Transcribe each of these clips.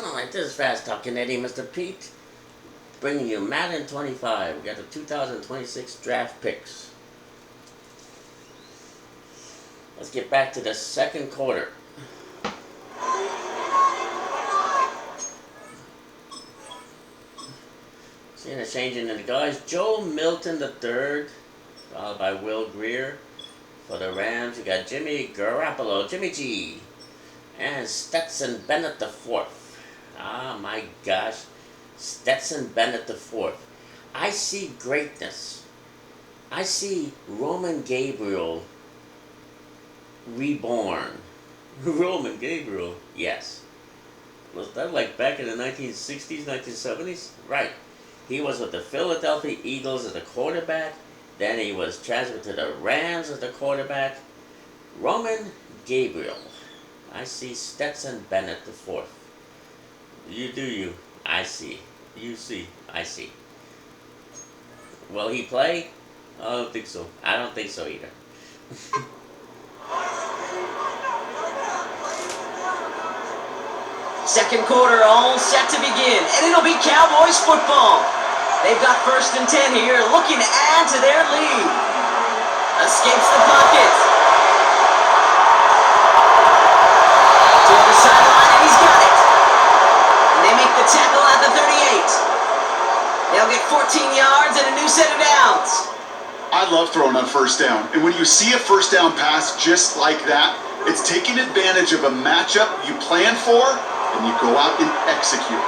Alright, this is Fast Talking Eddie, Mr. Pete. Bringing you Madden 25. We got the 2026 draft picks. Let's get back to the second quarter. Seeing a change in the guys. Joe Milton III, followed by Will Greer. For the Rams, we got Jimmy Garoppolo, Jimmy G. And Stetson Bennett IV. Ah, my gosh. Stetson Bennett IV. I see greatness. I see Roman Gabriel reborn. Roman Gabriel, yes. Was that like back in the 1960s, 1970s? Right. He was with the Philadelphia Eagles as the quarterback. Then he was transferred to the Rams as the quarterback. Roman Gabriel. I see Stetson Bennett IV. You do you. I see. You see. I see. Will he play? I don't think so. I don't think so either. Second quarter all set to begin, and it'll be Cowboys football. They've got 1st and 10 here, looking to add to their lead. Escapes the pocket. To the sideline, and he's got it. And they make the tackle at the 38. They'll get 14 yards and a new set of downs. I love throwing on 1st down. And when you see a 1st down pass just like that, it's taking advantage of a matchup you plan for, and you go out and execute.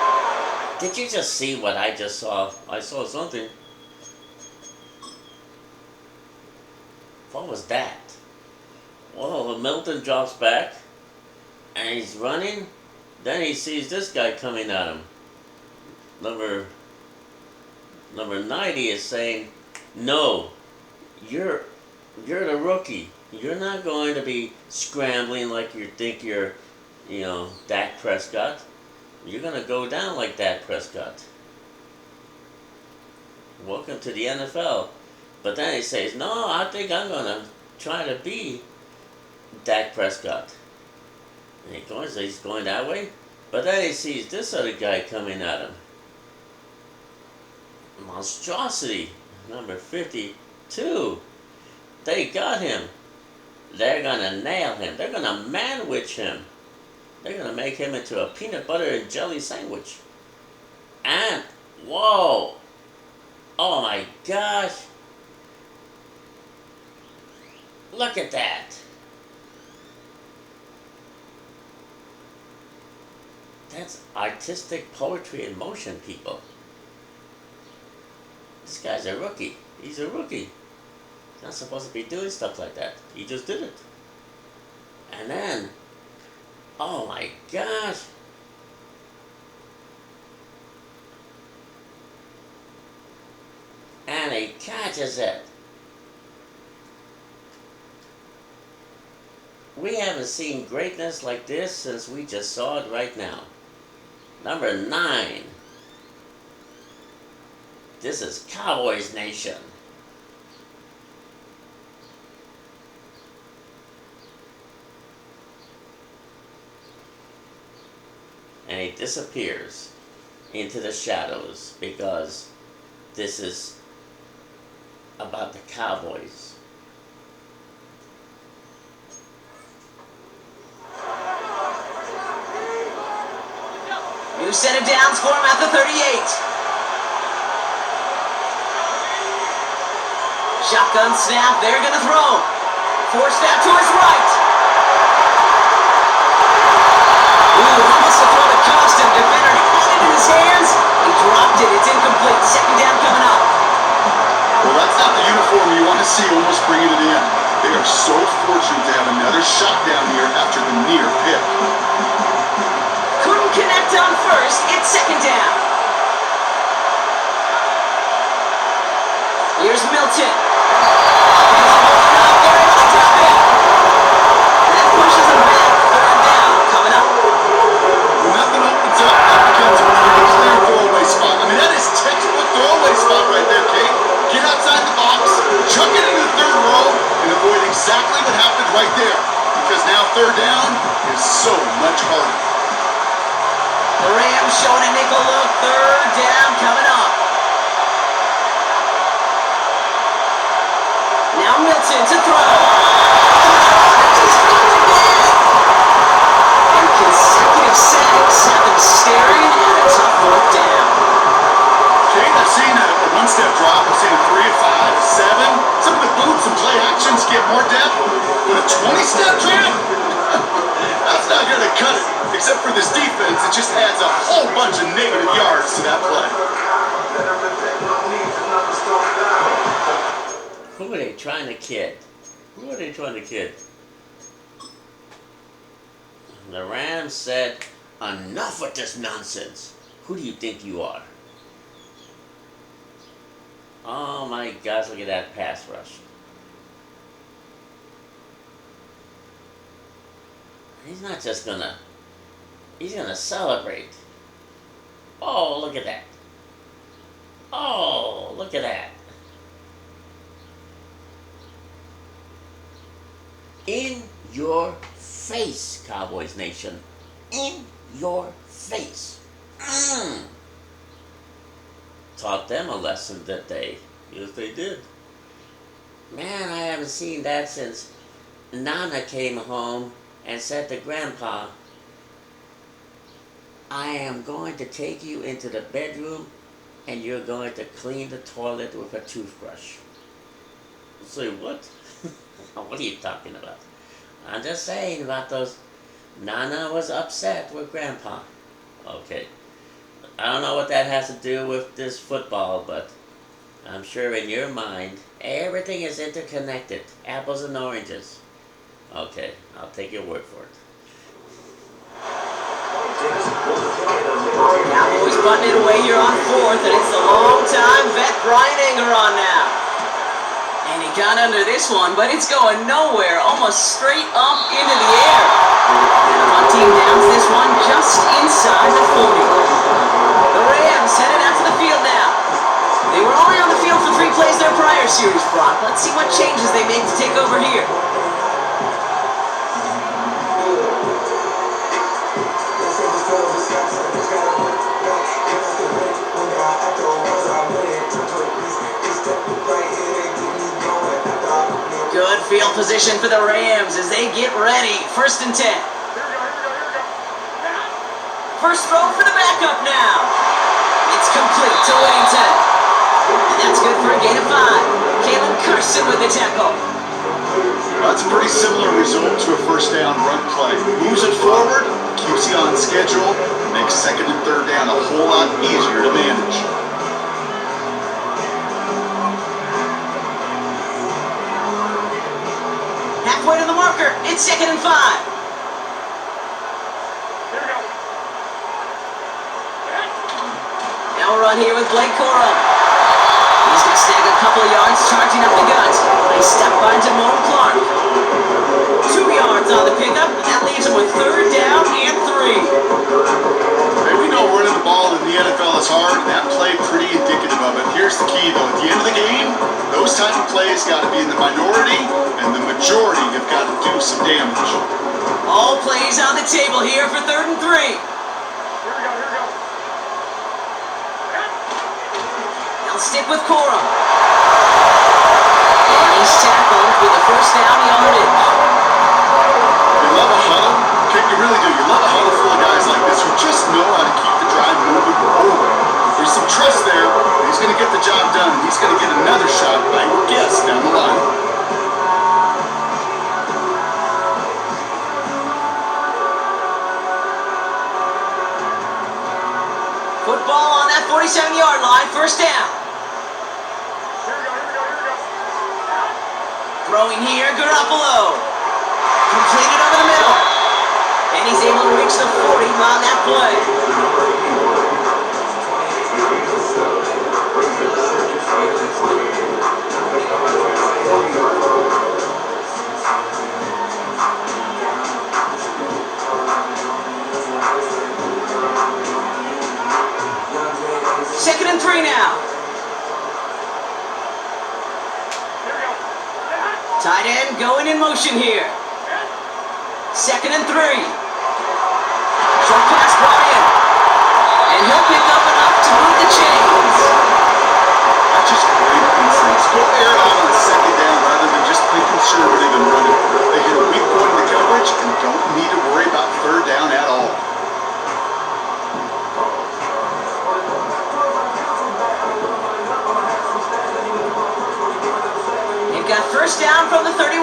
Did you just see what I just saw? I saw something. What was that? Well, Milton drops back, and he's running. Then he sees this guy coming at him. Number 90 is saying, "No, you're the rookie. You're not going to be scrambling like you think you're, Dak Prescott. You're going to go down like Dak Prescott. Welcome to the NFL." But then he says, "No, I think I'm going to try to be Dak Prescott." And he's going that way. But then he sees this other guy coming at him. Monstrosity, number 52. They got him. They're going to nail him. They're going to manwich him. They're going to make him into a peanut butter and jelly sandwich. And, whoa. Oh my gosh. Look at that. That's artistic poetry in motion, people. This guy's a rookie. He's a rookie. He's not supposed to be doing stuff like that. He just did it. And then, oh my gosh. And he catches it. We haven't seen greatness like this since we just saw it right now. Number 9. This is Cowboys Nation. And he disappears into the shadows because this is about the Cowboys. New set of downs for him at the 38. Shotgun snap, they're going to throw. Forced out to his right. Ooh, almost a throw that cost him. Defender had it in his hands. He dropped it. It's incomplete. 2nd down coming up. Well, that's not the uniform you want to see almost bringing it in. They are so fortunate to have another shot down here after the near pick. Couldn't connect on 1st. It's 2nd down. Here's Milton. That pushes him back. 3rd down coming up. When nothing opens up, that becomes a pretty clear throwaway spot. I mean, that is textbook throwaway spot right there, Kate. Get outside the box, chuck it into the 3rd row, and avoid exactly what happened right there. Because now 3rd down is so much harder. The Rams showing a nickel look. Third down coming up. Now Milton to throw. He's thrown again. And consecutive sacks have them staring at a tough fourth down. Kate, I've seen a one-step drop. I've seen a 3, a 5, a 7. Some of the boots and play actions get more depth. But a 20-step drop? That's not going to cut it. Except for this defense, it just adds a whole bunch of negative yards to that play. Who are they trying to kid? Who are they trying to kid? The Rams said, enough with this nonsense. Who do you think you are? Oh my gosh, look at that pass rush. He's not just gonna, he's gonna celebrate. Oh, look at that. Oh, look at that. In your face, Cowboys Nation. In your face. Taught them a lesson that day. Yes, they did. Man, I haven't seen that since Nana came home and said to Grandpa, I am going to take you into the bedroom and you're going to clean the toilet with a toothbrush. Say what? What are you talking about? I'm just saying about those. Nana was upset with Grandpa. Okay. I don't know what that has to do with this football, but I'm sure in your mind, everything is interconnected. Apples and oranges. Okay, I'll take your word for it. Cowboys butting it away here on fourth, and it's the long-time vet Brian Anger on now. And he got under this one, but it's going nowhere, almost straight up into the air. And the punt team downs this one just inside the 40. The Rams headed out to the field now. They were only on the field for 3 plays their prior series, Brock. Let's see what changes they make to take over here. Good field position for the Rams as they get ready. 1st and 10. First throw for the backup now. It's complete to Whittington. And that's good for a gain of 5. Kalen Carson with the tackle. Well, that's a pretty similar result to a first down run play. Moves it forward, keeps you on schedule, makes 2nd and 3rd down a whole lot easier to manage. Halfway to the marker. It's 2nd and 5. Now we'll run here with Blake Corum. He's going to snag a couple of yards charging up the gut. Nice step by Damone Clark. 2 yards on the pickup, and that leaves him with 3rd down and 3. Hey, we know running the ball in the NFL is hard, and that play pretty indicative of it. Here's the key, though. At the end of the game, those type of plays got to be in the minority, and the majority have got to do some damage. All plays on the table here for 3rd and 3. Stick with Corum. And he's tackled with a 1st down yardage. You love a huddle. Kid, you really do. You love a huddle full of guys like this who just know how to keep the drive moving forward. There's some trust there. He's going to get the job done. He's going to get another shot, I guess, down the line. Football on that 47-yard line. 1st down. Throwing here, Garoppolo. Completed over the middle. And he's able to reach the 40 on that play. Second and 3 now. Tight end going in motion here. 2nd and 3. Short pass brought in. he'll pick up enough to move the chains. That's just great instincts. Go air it out on second down rather than just play conservative and run it. They hit a weak point in the coverage and don't need to worry about third down at all. They've got first down from the 31.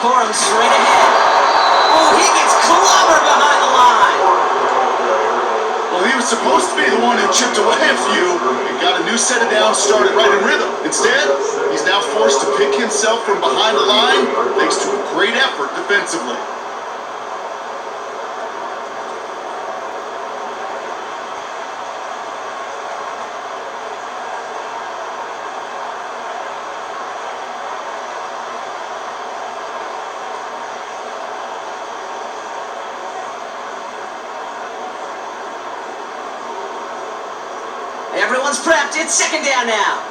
Corum straight ahead. Oh, he gets clobbered behind the line. Well, he was supposed to be the one who chipped away a few and got a new set of downs started right in rhythm. Instead, he's now forced to pick himself from behind the line thanks to a great effort defensively. Everyone's prepped. It's second down now.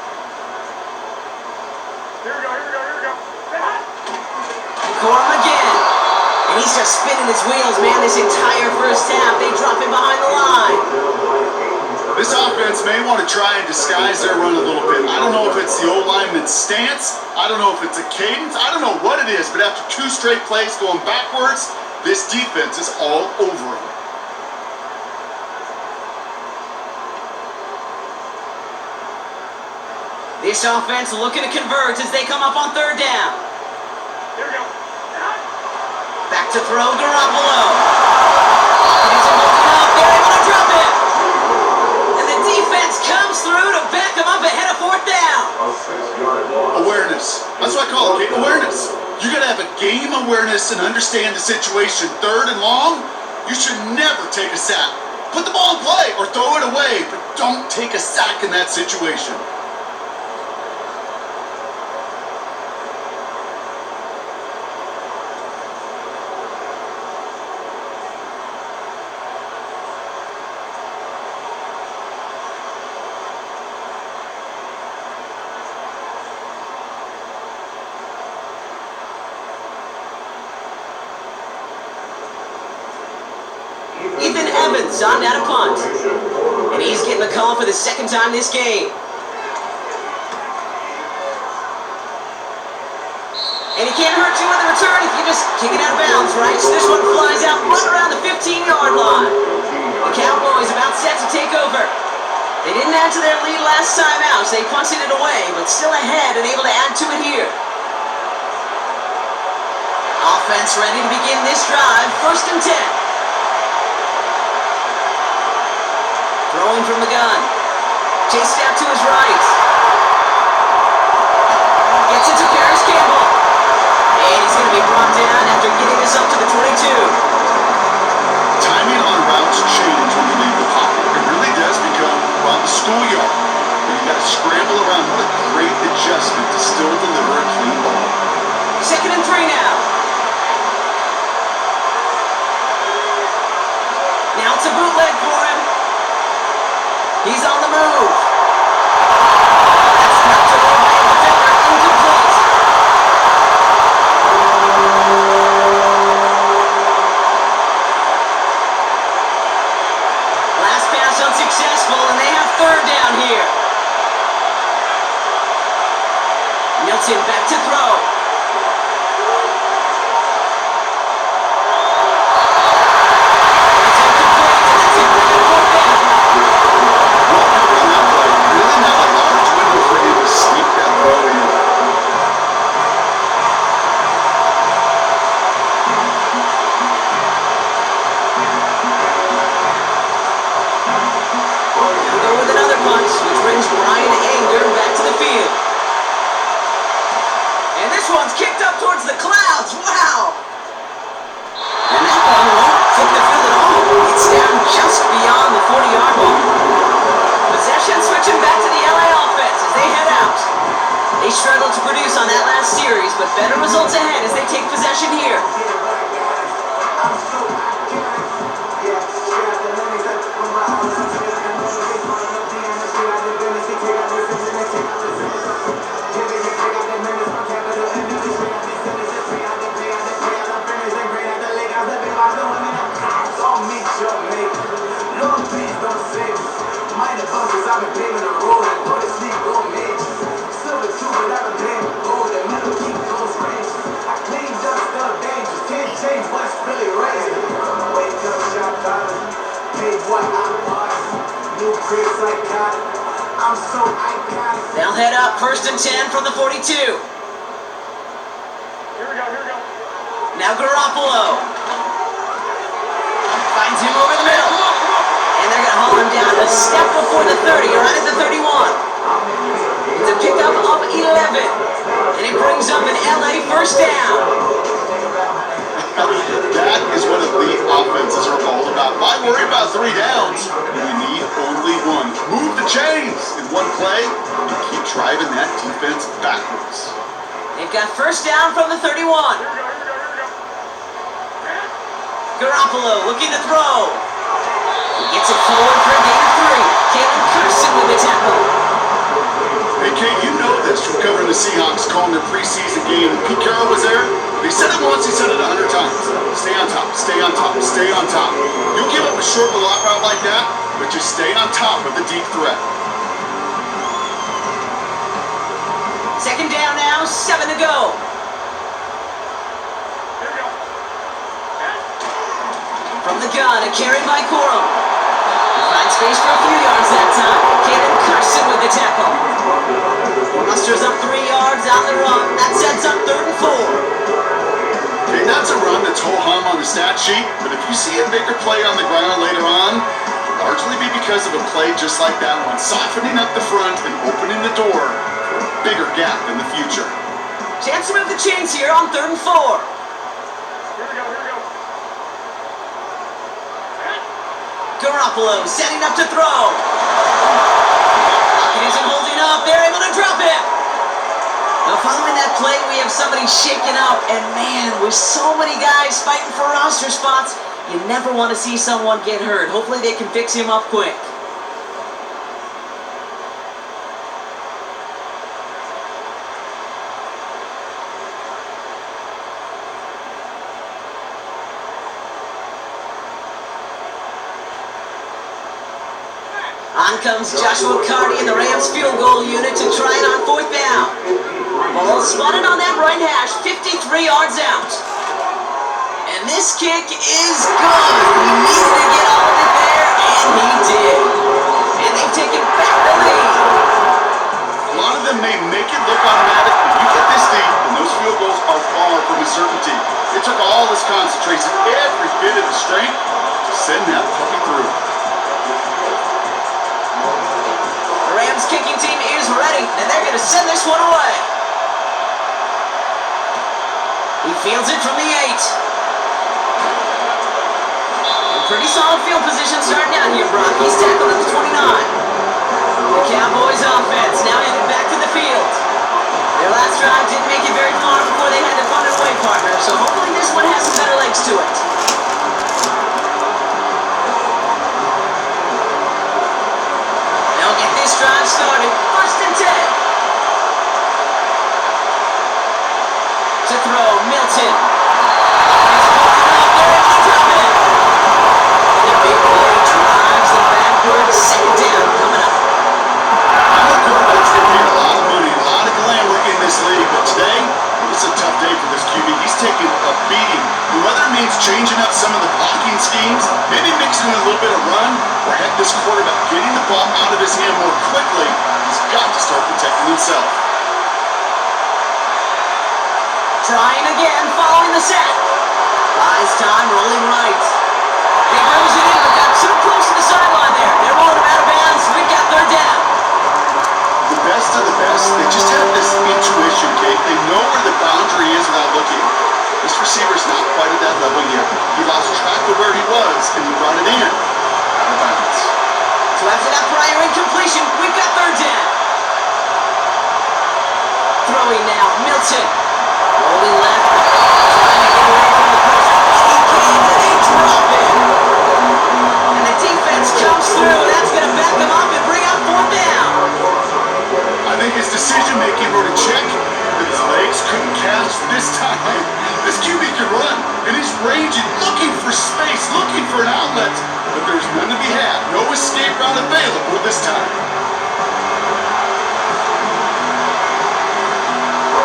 Here we go. Corum again. And he's just spinning his wheels, man, this entire first half. They drop him behind the line. This offense may want to try and disguise their run a little bit. I don't know if it's the O-lineman's stance. I don't know if it's a cadence. I don't know what it is, but after two straight plays going backwards, this defense is all over him. This offense looking to convert as they come up on third down. Here we go. Back to throw, Garoppolo. It isn't holding up. They're able to drop it. And the defense comes through to back them up ahead of fourth down. Awareness. That's what I call it, awareness. You got to have a game awareness and understand the situation. Third and long, you should never take a sack. Put the ball in play or throw it away, but don't take a sack in that situation. Ethan Evans on down a punt. And he's getting the call for the second time this game. And he can't hurt you with the return if you just kick it out of bounds, right? So this one flies out right around the 15-yard line. The Cowboys about set to take over. They didn't add to their lead last time out, so they punted it away, but still ahead and able to add to it here. Offense ready to begin this drive. First and 10. Throwing from the gun. Chased out to his right. Gets it to Paris Campbell. And he's going to be brought down after getting this up to the 22. Timing on routes change when you leave the pocket. It really does become around the schoolyard. And you got to scramble around. What a great adjustment to still deliver a clean ball. Second and 3 now. Now it's a bootleg for him. He's on the move. That's not to the right defender. Incomplete. Last pass unsuccessful, and they have third down here. Milton back to throw. But better results ahead as they take possession here. First and 10 from the 42. Here we go, here we go. Now Garoppolo finds him over the middle. And they're going to haul him down a step before the 30, or right at the 31. It's a pickup of 11. And it brings up an LA first down. That is what elite offenses are all about. Why worry about 3 downs? We need only one. Move the chains in one play and keep driving that defense backwards. They've got first down from the 31. Here we go, here we go, here we go. Garoppolo looking to throw. He gets it forward for a gain of 3. Kalen Carson with the tackle. Hey, Kate, you know this from covering the Seahawks, calling their preseason game. Pete Carroll was there. He said it once, he said it 100 times. Stay on top, stay on top, stay on top. You'll give up a short little out route like that, but just stay on top of the deep threat. Second down now, 7 to go. Here we go. From the gun, a carry by Corum. Finds space for a few yards that time. Kalen Carson with the tackle. Musters up 3 yards on the run. That sets up 3rd and 4. Okay, that's a run that's ho-hum on the stat sheet, but if you see a bigger play on the ground later on, it'll largely be because of a play just like that one, softening up the front and opening the door for a bigger gap in the future. Chance to move the chains here on 3rd and 4. Here we go, here we go. Garoppolo setting up to throw. Pocket isn't holding up. They're able to drop it. Now following that play, we have somebody shaken up. And man, with so many guys fighting for roster spots, you never want to see someone get hurt. Hopefully they can fix him up quick. On comes Joshua Carty in the Rams field goal unit to try it on 4th down. Ball spotted on that right hash, 53 yards out. And this kick is good. He needed to get all of it there, and he did. And they've taken back the lead. A lot of them may make it look automatic, but you get this deep, and those field goals are far from a certainty. It took all this concentration, every bit of the strength, to send that puppy through. The Rams kicking team is ready, and they're going to send this one away. He fields it from the 8. A pretty solid field position starting out here, Brock. He's tackled at the 29. The Cowboys offense now headed back to the field. Their last drive didn't make it very far before they had to punt it away, partner, so hopefully this one has some better legs to it. They'll get this drive started. 1st and 10. To throw, Milton. He's holding up there at the top end. And the big play drives them backwards. 2nd down coming up. I know quarterbacks get paid a lot of money, a lot of glamour in this league, but today, it's a tough day for this QB. He's taking a beating. And whether it means changing up some of the blocking schemes, maybe mixing in a little bit of run, or heck, this quarterback getting the ball out of his hand more quickly, he's got to start protecting himself. Trying again, following the sack. Buys time, rolling right. He brings it in, but got too close to the sideline there. They're rolling him out of bounds. We've got 3rd down. The best of the best, they just have this intuition, Kate. They know where the boundary is without looking. This receiver's not quite at that level yet. He lost track of where he was, and he brought it in out of bounds. So after that prior incompletion, we've got 3rd down. Throwing now, Milton. Rolling left. Trying to get away from the pressure. He can, and they drop it. And the defense comes through. That's going to back them up and bring up 4th down. I think his decision-making wrote a check that his legs couldn't catch this time. This QB can run, and he's ranging, looking for space, looking for an outlet. But there's none to be had. No escape route available this time.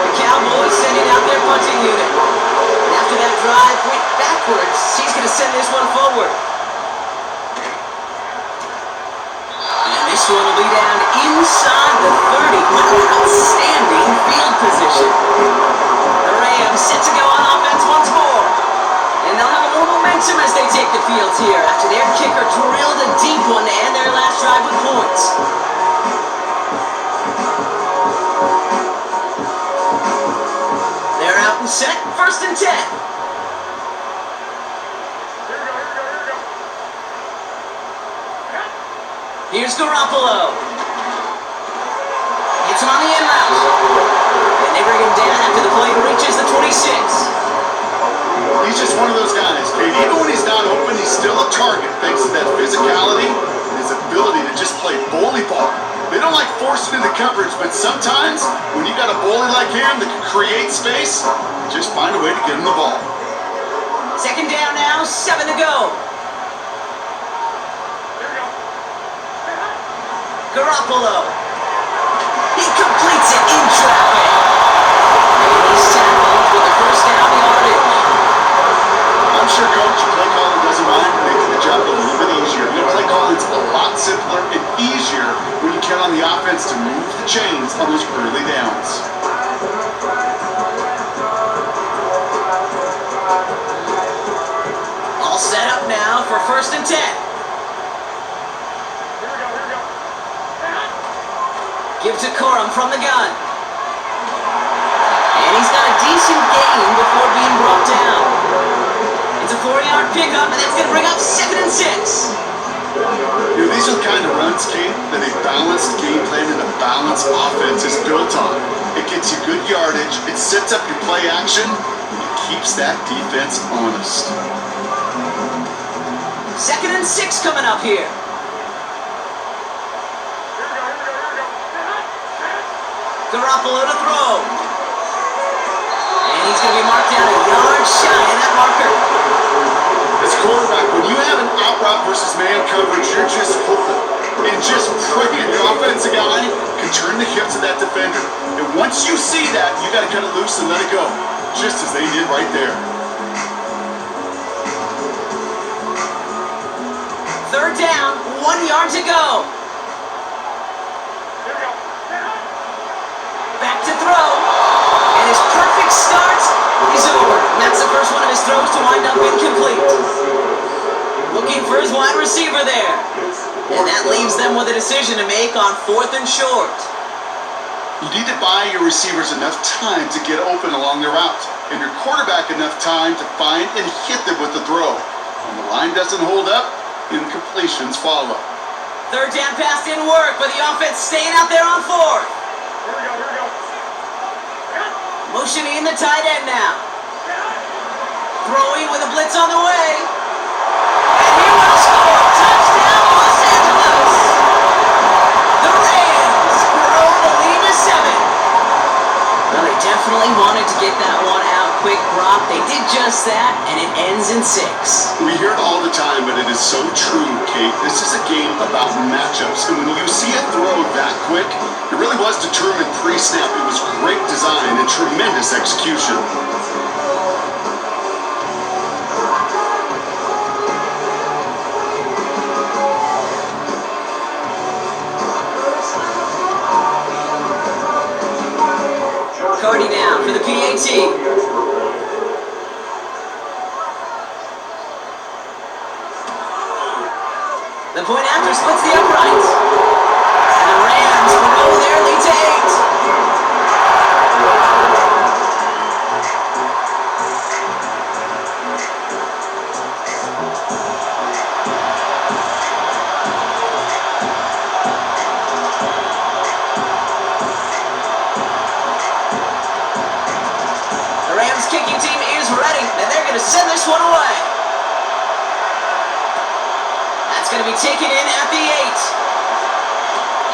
The Cowboys sending out their punting unit. And after that drive went backwards, he's going to send this one forward. And this This one will be down inside the 30 with outstanding field position. The Rams set to go on offense once more. And they'll have a little momentum as they take the field here after their kicker drilled a deep one to end their last drive with points. They're out and set, 1st and 10. Here's Garoppolo. Hits him on the end route. And they bring him down after the play reaches the 26. He's just one of those guys, Kate. Even when he's not open, he's still a target thanks to that physicality and his ability to just play bully ball. They don't like forcing into coverage, but sometimes when you got a bully like him that can create space, just find a way to get him the ball. 2nd down now, 7 to go. Garoppolo. He completes it in traffic. And he's tackled for the 1st down yardage. I'm sure coach, play calling doesn't mind making the job a little bit easier. Play calling's a lot simpler and easier when you count on the offense to move the chains on those early downs. All set up now for 1st and 10. Give to Corum from the gun. And he's got a decent gain before being brought down. It's a 4-yard pickup, and that's going to bring up 2nd and 6. These are the kind of runs, Kate, that a balanced game plan and a balanced offense is built on. It gets you good yardage, it sets up your play action, and it keeps that defense honest. 2nd and 6 coming up here. Garoppolo to throw. And he's going to be marked down a yard shy of that marker. As quarterback, when you have an out route versus man coverage, you're just hoping and just praying your offensive guy can turn the hips of that defender. And once you see that, you got to cut it loose and let it go, just as they did right there. 3rd down, 1 yard to go. Back to throw. And his perfect start is over. And that's the first one of his throws to wind up incomplete. Looking for his wide receiver there. And that leaves them with a decision to make on 4th and short. You need to buy your receivers enough time to get open along their route, and your quarterback enough time to find and hit them with the throw. When the line doesn't hold up, incompletions follow. 3rd down pass didn't work, but the offense staying out there on 4th. Motioning the tight end now. Throwing with a blitz on the way. And he will score. Touchdown, Los Angeles. The Rams grow the lead to 7. Well, they definitely wanted to get that one out quick, Brock. They did just that, and it ends in 6. We hear it all the time, but it is so true, Kate. This is a game about matchups, and when you see a throw that quick, it really was determined pre-snap. It was great design and tremendous execution. Cardi down for the PAT. The point after splits the uprights. And the Rams grow their lead to 8. The Rams kicking team is ready, and they're going to send this one away. That's going to be taken in at the 8.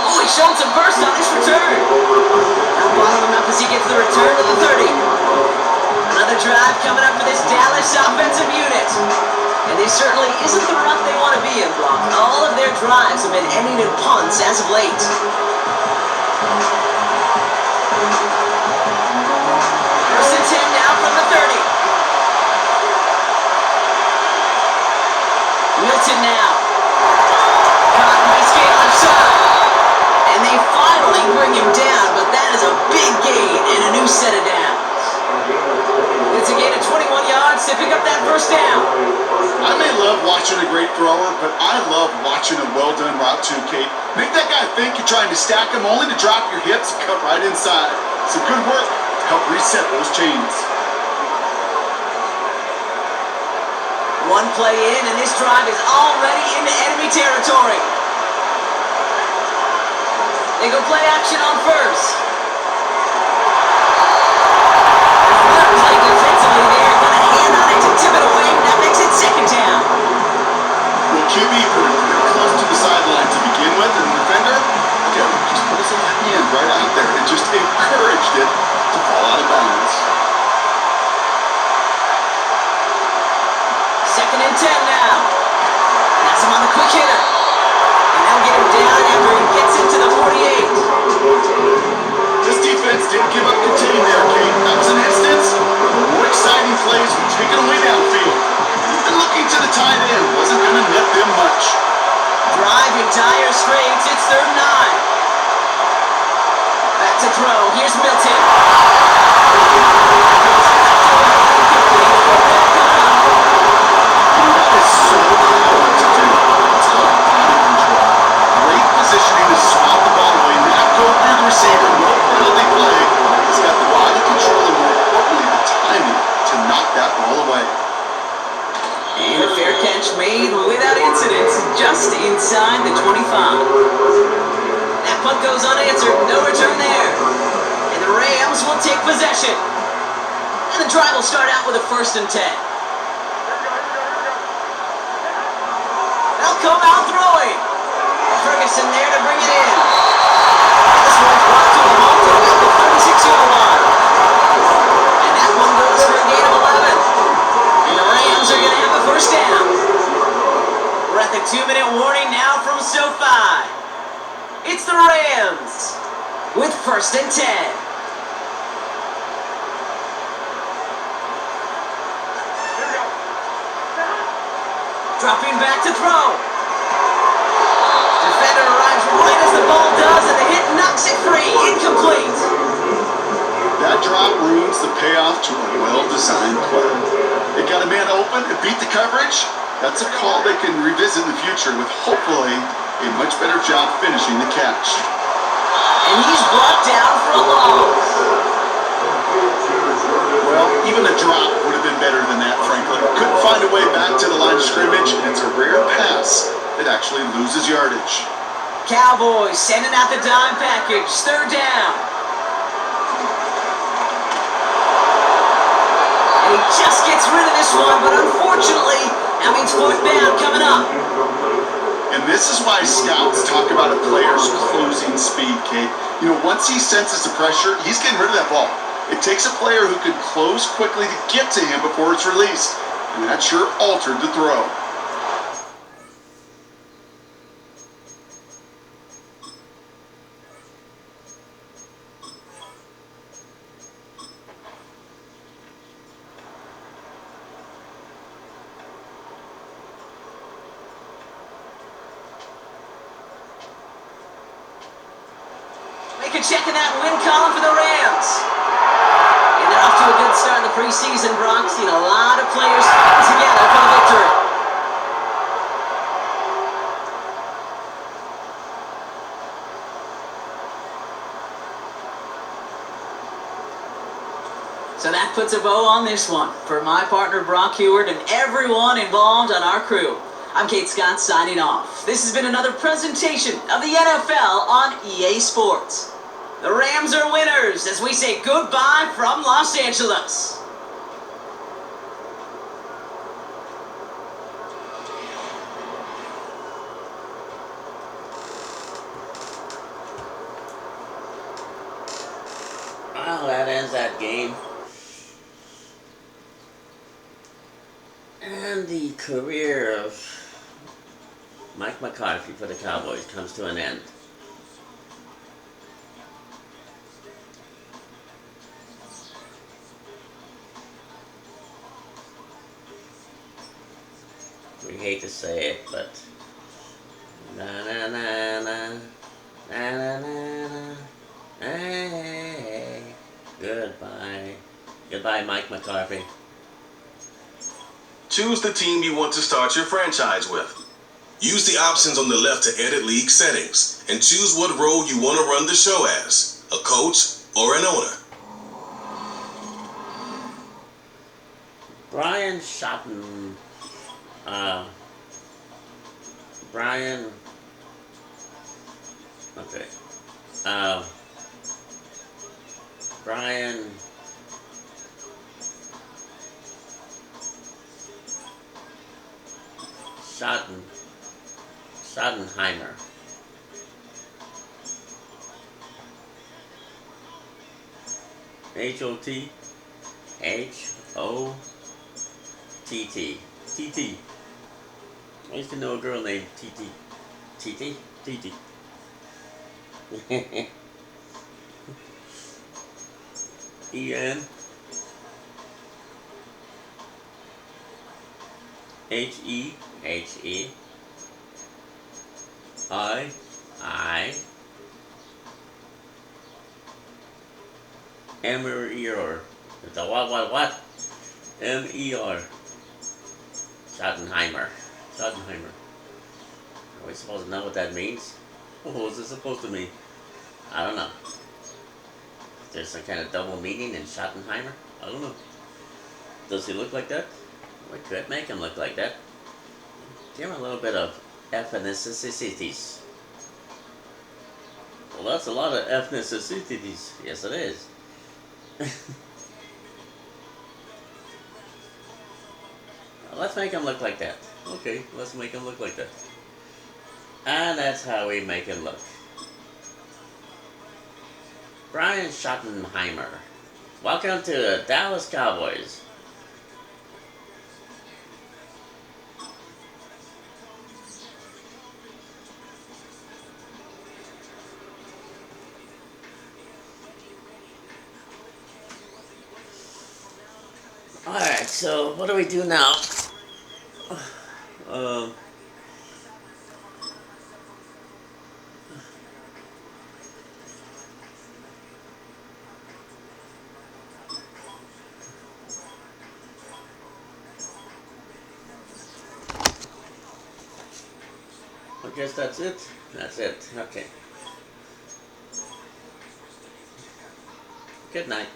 Oh, he showed some burst on his return. Now bottling him up as he gets the return to the 30. Another drive coming up for this Dallas offensive unit. And this certainly isn't the rut they want to be in, Brock. All of their drives have been ending in punts as of late. First and 10 now from the 30. Milton now. Caught Mace left side. and a new set of downs. It's a gain of 21 yards to pick up that first down. I may love watching a great thrower, but I love watching a well-done route too, Kate. Make that guy think you're trying to stack him only to drop your hips and cut right inside. Some good work to help reset those chains. One play in, and this drive is already into enemy territory. They go play action on first. Good play defensively there. Got a hand on it to tip it away. That makes it second down. Well, QB put it pretty close to the sideline to begin with, and the defender, again, just put his little hand right out there and just encouraged it to fall out of bounds. Second and 10 now. That's him on the quick hitter. And they'll get him down after he gets into the 48. This defense didn't give up containing there, Kate. That was an instance of more exciting plays were taken away downfield. Even looking to the tight end wasn't going to net them much. Driving dire straits. It's third and 9. Back to throw. Here's Milton. That is so hard to do. It's called body control. Great positioning to swat the ball away, not go through the receiver, no penalty play. He's got the body control and, more importantly, the timing to knock that ball away. And a fair catch made without incident, just inside the 25. That punt goes unanswered, no return there. And the Rams will take possession. And the drive will start out with a first and 10. They'll come out throwing. Ferguson there to bring it in. This one's brought to a halt at about the 36-yard line. And that one goes for a gain of 11. And the Rams are going to have a first down. We're at the 2-minute warning now from SoFi. It's the Rams with first and 10. Dropping back to throw. Defender arrives right as the ball does, and the hit knocks it free. Incomplete. That drop ruins the payoff to a well-designed play. It got a man open, it beat the coverage. That's a call they can revisit in the future with hopefully a much better job finishing the catch. And he's brought down for a loss. Well, even a drop would have been better than that, frankly. Couldn't find a way back to the line of scrimmage, and it's a rare pass that actually loses yardage. Cowboys sending out the dime package. Third down. And he just gets rid of this one, but unfortunately, that means fourth down coming up. And this is why scouts talk about a player's closing speed, Kate. You know, once he senses the pressure, he's getting rid of that ball. It takes a player who can close quickly to get to him before it's released. And that sure altered the throw. Make a check in that win column for the Rams. And they're off to a good start in the preseason, Brock. Seen a lot of players fighting together for the victory. So that puts a bow on this one. For my partner Brock Heward and everyone involved on our crew, I'm Kate Scott signing off. This has been another presentation of the NFL on EA Sports. The Rams are winners as we say goodbye from Los Angeles. Well, that ends that game. And the career of Mike McCarthy for the Cowboys comes to an end. We hate to say it, but na na na na na na na na. Hey. Goodbye. Goodbye, Mike McCarthy. Choose the team you want to start your franchise with. Use the options on the left to edit league settings and choose what role you want to run the show as, a coach or an owner. Brian Schotten. Brian. Okay. Brian. Schottenheimer. H-O-T-H-O-T-T. T-T. I used to know a girl named T-T. T-T? T-T. E-N. H-E. I. M-E-R. The what? M-E-R. Schottenheimer. Are we supposed to know what that means? What was it supposed to mean? I don't know. There's some kind of double meaning in Schottenheimer? I don't know. Does he look like that? We could make him look like that. Give him a little bit of ethnicities. Well, that's a lot of ethnicities. Yes, it is. Let's make him look like that. Okay, let's make him look like that. And that's how we make him look. Brian Schottenheimer. Welcome to the Dallas Cowboys. Alright, so what do we do now? I guess that's it. That's it. Okay. Good night.